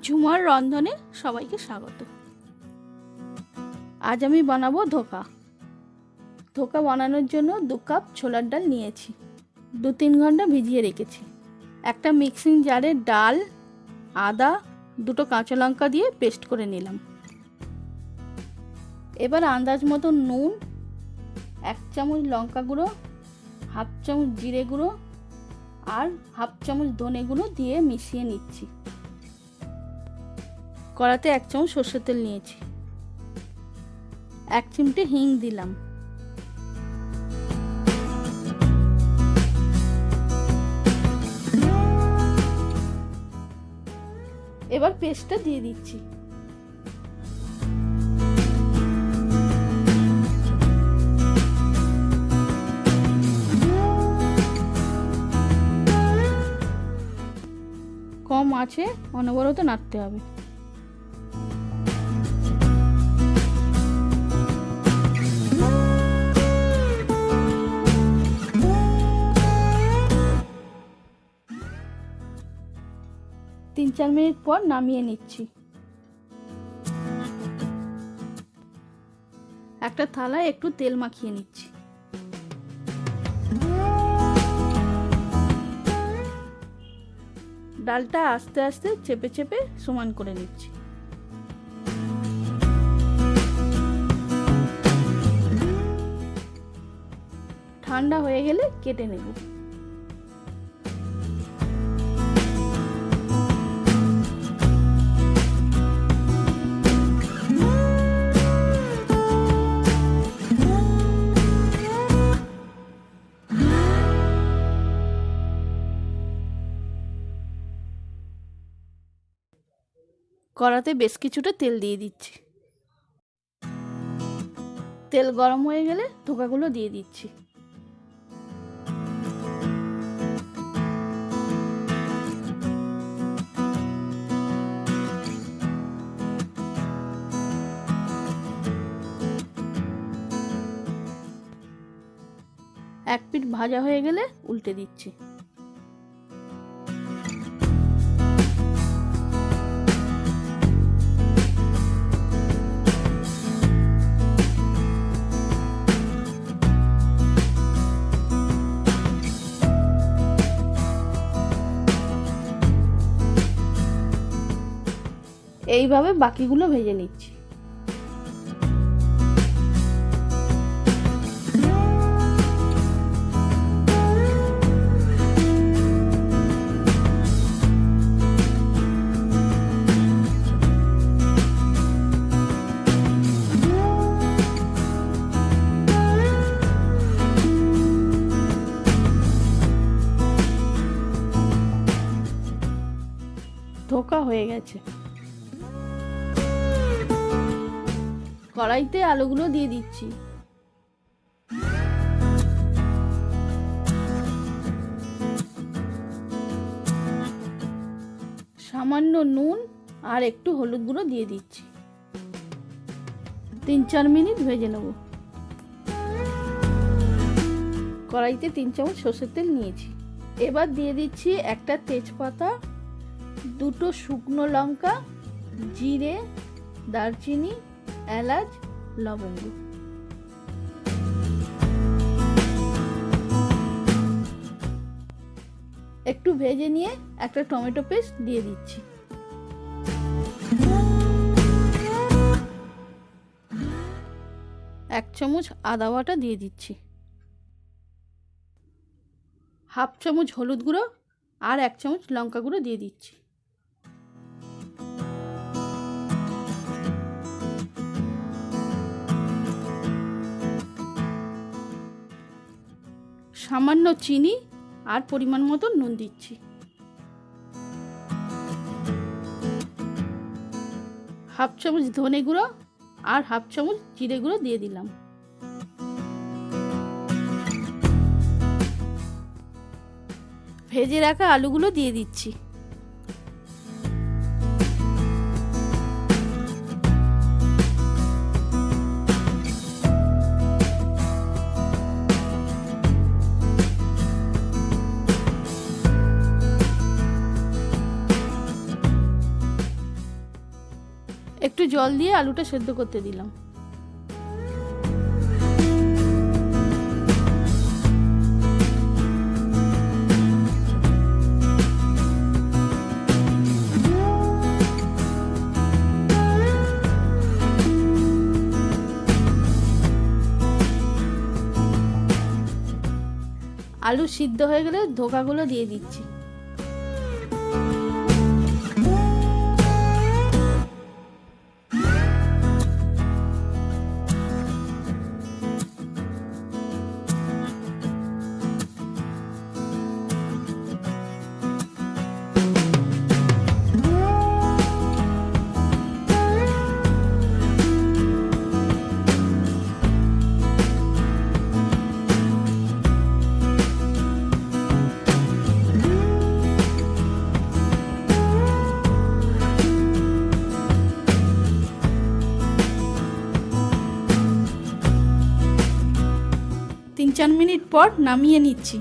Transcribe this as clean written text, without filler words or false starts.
ঝুমার রন্ধনে সবাইকে স্বাগত। আজ আমি বানাবো ধোকা। ধোকা বানানোর জন্য 2 কাপ ছোলার ডাল নিয়েছি, 2-3 ঘন্টা ভিজিয়ে রেখেছি। একটা মিক্সিং জারে ডাল, আদা, 2টো কাঁচা লঙ্কা দিয়ে পেস্ট করে নিলাম। এবার আন্দাজ মতো নুন, 1 চামচ লঙ্কা গুঁড়ো, 1/2 চামচ জিরে গুঁড়ো আর 1/2 চামচ ধনে গুঁড়ো দিয়ে মিশিয়ে নিচ্ছি। কড়াতে 1 চামচ সরষের তেল নিয়েছি, 1 চিমটে হিং দিলাম। এবার পেস্টটা দিয়ে দিচ্ছি। কম আঁচে অনবরত নাড়তে হবে। তিন 4 মিনিট পর নামিয়ে নিচ্ছি। একটা থালায় একটু তেল মাখিয়ে নিচ্ছি। ডালটা আস্তে আস্তে চেপে চেপে সমান করে নিচ্ছি। ঠান্ডা হয়ে গেলে কেটে নেব। কড়াতে বেশ কিছুটা তেল দিয়ে দিচ্ছি। তেল গরম হয়ে গেলে ধোকাগুলো দিয়ে দিচ্ছি। এক পিঠ ভাজা হয়ে গেলে উল্টে দিচ্ছি। এইভাবে বাকিগুলো ভেজে নিচ্ছি। ধোকা হয়ে গেছে। কড়াইতে আলুগুলো দিয়ে দিচ্ছি। সামান্য নুন আর একটু হলুদ গুঁড়ো দিয়ে দিচ্ছি। 3-4 মিনিট ভেজে নেব। কড়াইতে 3 চামচ সরষের তেল নিয়েছি। এবার দিয়ে দিচ্ছি একটা তেজপাতা, 2টো শুকনো লঙ্কা, জিরে, দারচিনি, এলাচ, লবঙ্গ। একটু ভেজে নিয়ে একটা টমেটো পেস্ট দিয়ে দিচ্ছি। এক চামচ আদা বাটা দিয়ে দিচ্ছি। 1/2 চামচ হলুদ গুঁড়ো আর 1 চামচ লঙ্কা গুঁড়ো দিয়ে দিচ্ছি। সামান্য চিনি আর পরিমাণ মতো নুন দিচ্ছি। হাফ চামচ ধনে গুঁড়ো আর 1/2 চামচ জিরে গুঁড়ো দিয়ে দিলাম। ভেজে রাখা আলুগুলো দিয়ে দিচ্ছি। জল দিয়ে আলুটা সেদ্ধ করতে দিলাম। আলু সিদ্ধ হয়ে গেলে ধোকাগুলো দিয়ে দিচ্ছি। তিন চার মিনিট পর নামিয়ে নিচ্ছি।